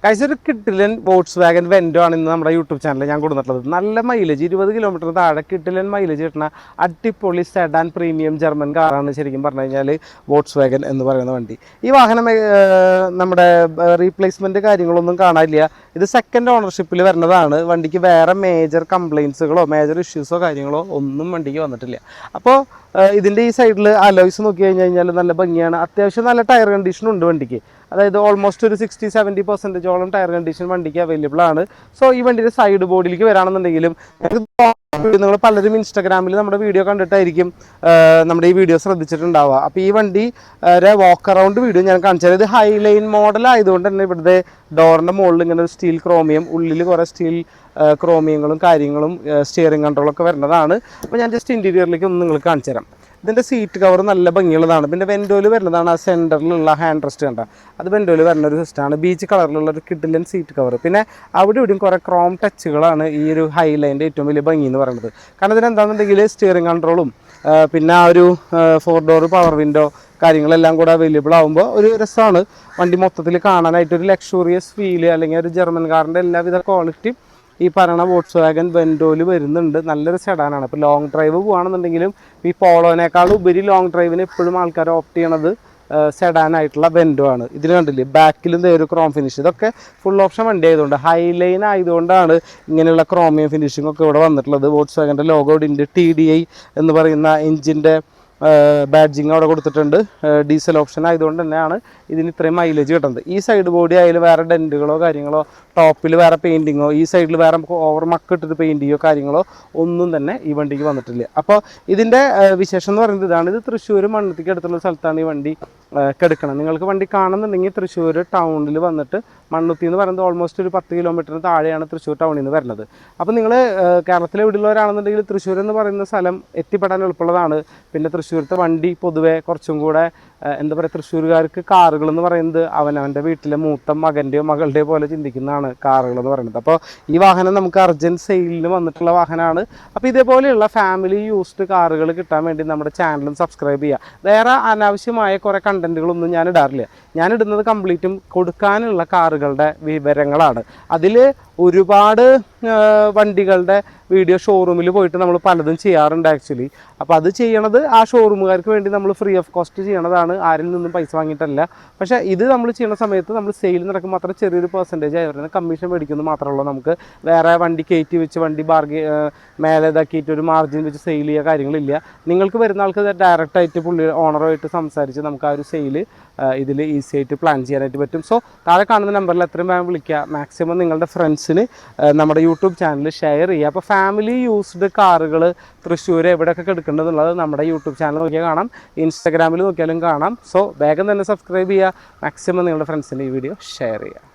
കഴിച്ച ഒരു കിട്ടിലൻ Woakes Wagen വെൻഡോ ആണ് ഇന്ന് നമ്മുടെ യൂട്യൂബ് ചാനലിൽ ഞാൻ കൊടുത്തിട്ടുള്ളത്. നല്ല മൈലേജ് 20 കിലോമീറ്റർ താഴെ കിട്ടിലൻ മൈലേജ് കിട്ടുന്ന അടിപൊളി സെഡാൻ പ്രീമിയം ജർമ്മൻ കാറാണ് ശരിക്കും പറഞ്ഞു കഴിഞ്ഞാൽ വോക്സ് വാഗൻ എന്ന് പറയുന്ന വണ്ടി. ഈ വാഹനം നമ്മുടെ റീപ്ലേസ്മെൻറ്റ് കാര്യങ്ങളൊന്നും കാണാനില്ല. ഇത് സെക്കൻഡ് ഓണർഷിപ്പിൽ വരുന്നതാണ്. വണ്ടിക്ക് വേറെ മേജർ കംപ്ലയിൻസുകളോ മേജർ ഇഷ്യൂസോ കാര്യങ്ങളോ ഒന്നും വണ്ടിക്ക് വന്നിട്ടില്ല. അപ്പോൾ ഇതിൻ്റെ ഈ സൈഡിൽ അലോയ്സ് നോക്കി കഴിഞ്ഞാൽ നല്ല ഭംഗിയാണ്. അത്യാവശ്യം നല്ല ടയർ കണ്ടീഷനും ഉണ്ട് വണ്ടിക്ക്. അതായത് ഓൾമോസ്റ്റ് ഒരു 60-70% ടയർ കണ്ടീഷൻ വണ്ടിക്ക് അവൈലബിൾ ആണ്. സോ ഈ വണ്ടിയുടെ സൈഡ് ബോർഡിലേക്ക് വരാണെന്നുണ്ടെങ്കിലും നിങ്ങൾ പലരും ഇൻസ്റ്റാഗ്രാമിൽ നമ്മുടെ വീഡിയോ കണ്ടിട്ടായിരിക്കും നമ്മുടെ ഈ വീഡിയോ ശ്രദ്ധിച്ചിട്ടുണ്ടാവുക. അപ്പോൾ ഈ വണ്ടി വാക്ക് അറൗണ്ട് വീഡിയോ ഞാൻ കാണിച്ചത്. ഇത് ഹൈലൈൻ മോഡൽ ആയതുകൊണ്ട് തന്നെ ഇവിടുത്തെ ഡോറിൻ്റെ മുകളിൽ ഇങ്ങനെ ഒരു സ്റ്റീൽ ക്രോമിയം, ഉള്ളിൽ കുറേ സ്റ്റീൽ ക്രോമിയങ്ങളും കാര്യങ്ങളും സ്റ്റിയറിംഗ് കൺട്രോളൊക്കെ വരുന്നതാണ്. അപ്പോൾ ഞാൻ ജസ്റ്റ് ഇൻറ്റീരിയറിലേക്ക് ഒന്ന് നിങ്ങൾക്ക് കാണിച്ചു തരാം. ഇതിൻ്റെ സീറ്റ് കവർ നല്ല ഭംഗിയുള്ളതാണ്. പിന്നെ വെൻഡോയിൽ വരുന്നതാണ് ആ സെൻറ്ററിലുള്ള ഹാൻഡ് റെസ്റ്റ് കണ്ട, അത് വെൻഡോയിൽ വരുന്ന ഒരു സിസ്റ്റമാണ്. ബീച്ച് കളറിലുള്ള ഒരു കിഡിലൻ സീറ്റ് കവർ. പിന്നെ അവിടെ ഇവിടെയും കുറേ ക്രോം ടച്ചുകളാണ് ഈ ഒരു ഹൈലൈൻ്റെ ഏറ്റവും വലിയ ഭംഗി എന്ന് പറയുന്നത്. കാരണം ഇതിനെന്താണെന്നുണ്ടെങ്കിൽ സ്റ്റിയറിംഗ് കൺട്രോളും പിന്നെ ആ ഒരു 4 ഡോർ പവർ വിൻഡോ കാര്യങ്ങളെല്ലാം കൂടെ അവൈലബിൾ ആകുമ്പോൾ ഒരു രസമാണ് വണ്ടി മൊത്തത്തിൽ കാണാനായിട്ട്. ഒരു ലക്ഷൂറിയസ് ഫീല് അല്ലെങ്കിൽ ഒരു ജർമ്മൻ കാറിൻ്റെ എല്ലാവിധ ക്വാളിറ്റിയും ഈ പറയുന്ന വോക്സ് വാഗൻ വെൻഡോയിൽ വരുന്നുണ്ട്. നല്ലൊരു സെഡാനാണ്. ഇപ്പോൾ ലോങ് ഡ്രൈവ് പോകുകയാണെന്നുണ്ടെങ്കിലും ഈ പോളോനേക്കാൾ ഉപരി ലോങ് ഡ്രൈവിന് എപ്പോഴും ആൾക്കാർ ഓപ്റ്റ് ചെയ്യണത് സെഡാനായിട്ടുള്ള വെൻഡോ ആണ്. ഇതിന് കണ്ടില്ലേ ബാക്കിലും ഒരു ക്രോം ഫിനിഷ്. ഇതൊക്കെ ഫുൾ ഓപ്ഷൻ വണ്ടി ആയതുകൊണ്ട് ഹൈലൈൻ ആയതുകൊണ്ടാണ് ഇങ്ങനെയുള്ള ക്രോമിയം ഫിനിഷിംഗ് ഒക്കെ ഇവിടെ വന്നിട്ടുള്ളത്. വോക്സ് വാഗൻ്റെ ലോഗോ ഉണ്ട്. TDI എന്ന് പറയുന്ന എഞ്ചിൻ്റെ ബാഡ്ജിങ് അവിടെ കൊടുത്തിട്ടുണ്ട്. ഡീസൽ ഓപ്ഷൻ ആയതുകൊണ്ട് തന്നെയാണ് ഇതിന് ഇത്രയും മൈലേജ് കിട്ടുന്നത്. ഈ സൈഡ് ബോഡി ആയാലും വേറെ ഡെൻറ്റുകളോ കാര്യങ്ങളോ, ടോപ്പിൽ വേറെ പെയിൻറ്റിങ്ങോ, ഈ സൈഡിൽ വേറെ ഓവർ മക്കിട്ടിട്ട് പെയിൻറ്റ് ചെയ്യോ കാര്യങ്ങളോ ഒന്നും തന്നെ ഈ വണ്ടിക്ക് വന്നിട്ടില്ല. അപ്പോൾ ഇതിൻ്റെ വിശേഷം എന്ന് പറയുന്നത് ഇതാണ്. ഇത് തൃശ്ശൂർ മണ്ണുത്തിക്ക് അടുത്തുള്ള സ്ഥലത്താണ് ഈ വണ്ടി കിടക്കണം. നിങ്ങൾക്ക് വണ്ടി കാണുന്നുണ്ടെങ്കിൽ തൃശ്ശൂർ ടൗണിൽ വന്നിട്ട്, മണ്ണുത്തി എന്ന് പറയുന്നത് ഓൾമോസ്റ്റ് ഒരു 10 കിലോമീറ്ററിന് താഴെയാണ് തൃശ്ശൂർ ടൗണിൽ നിന്ന് വരുന്നത്. അപ്പോൾ നിങ്ങൾ കേരളത്തിലെ എവിടെയുള്ളവരാണെന്നുണ്ടെങ്കിൽ തൃശ്ശൂർ എന്ന് പറയുന്ന സ്ഥലം എത്തിപ്പെടാൻ എളുപ്പമുള്ളതാണ്. പിന്നെ തൃശ്ശൂരത്തെ വണ്ടി പൊതുവെ കുറച്ചും കൂടെ എന്താ പറയുക, തൃശ്ശൂർകാർക്ക് കാറുകൾ എന്ന് പറയുന്നത് അവനവൻ്റെ വീട്ടിലെ മൂത്ത മകൻ്റെയോ മകളുടെയോ പോലെ ചിന്തിക്കുന്നതാണ് കാറുകൾ എന്ന് പറയുന്നത്. അപ്പോൾ ഈ വാഹനം നമുക്ക് അർജൻറ്റ് സെയിലിന് വന്നിട്ടുള്ള വാഹനമാണ്. അപ്പോൾ ഇതേപോലെയുള്ള ഫാമിലി യൂസ്ഡ് കാറുകൾ കിട്ടാൻ വേണ്ടി നമ്മുടെ ചാനലും സബ്സ്ക്രൈബ് ചെയ്യുക. വേറെ അനാവശ്യമായ കുറേ കണ്ടൻറ്റുകളൊന്നും ഞാൻ ഇടാറില്ല. ഞാനിടുന്നത് കംപ്ലീറ്റും കൊടുക്കാനുള്ള കാറുകളുടെ വിവരങ്ങളാണ്. അതിൽ ഒരുപാട് വണ്ടികളുടെ വീഡിയോ ഷോറൂമിൽ പോയിട്ട് നമ്മൾ പലതും ചെയ്യാറുണ്ട് ആക്ച്വലി. അപ്പോൾ അത് ചെയ്യണത് ആ ഷോറൂമുകാർക്ക് വേണ്ടി നമ്മൾ ഫ്രീ ഓഫ് കോസ്റ്റ് ചെയ്യണതാണ്, ആരിൽ നിന്നും പൈസ വാങ്ങിയിട്ടല്ല. പക്ഷേ ഇത് നമ്മൾ ചെയ്യുന്ന സമയത്ത് നമ്മൾ സെയിൽ നടക്കുമ്പോൾ മാത്രം ചെറിയൊരു പെർസെൻറ്റേജ് ആയി കമ്മീഷൻ മേടിക്കുന്നത് മാത്രമേ ഉള്ളൂ. നമുക്ക് വേറെ വണ്ടി കയറ്റി വെച്ച് വണ്ടി മേലെ ഇതാക്കിയിട്ട് ഒരു മാർജിൻ വെച്ച് സെയിൽ ചെയ്യുക കാര്യങ്ങളില്ല. നിങ്ങൾക്ക് വരുന്ന ആൾക്ക് ഡയറക്റ്റായിട്ട് പുള്ളി ഓണറുമായിട്ട് സംസാരിച്ച് നമുക്ക് ആ ഒരു സെയിൽ ഇതിൽ ഈസി ആയിട്ട് പ്ലാൻ ചെയ്യാനായിട്ട് പറ്റും. സോ താഴെ കാണുന്ന നമ്പറിൽ എത്രയും വേഗം വിളിക്കുക. മാക്സിമം നിങ്ങളുടെ ഫ്രണ്ട്സിന് നമ്മുടെ യൂട്യൂബ് ചാനൽ ഷെയർ ചെയ്യുക. അപ്പോൾ ഫാമിലി യൂസ്ഡ് കാറുകൾ തൃശ്ശൂർ എവിടെയൊക്കെ എടുക്കേണ്ടതെന്നുള്ളത് നമ്മുടെ യൂട്യൂബ് ചാനൽ നോക്കിയാൽ കാണാം, ഇൻസ്റ്റാഗ്രാമിൽ നോക്കിയാലും കാണാം. സോ വേഗം തന്നെ സബ്സ്ക്രൈബ് ചെയ്യുക. മാക്സിമം നിങ്ങളുടെ ഫ്രണ്ട്സിന് ഈ വീഡിയോ ഷെയർ ചെയ്യുക.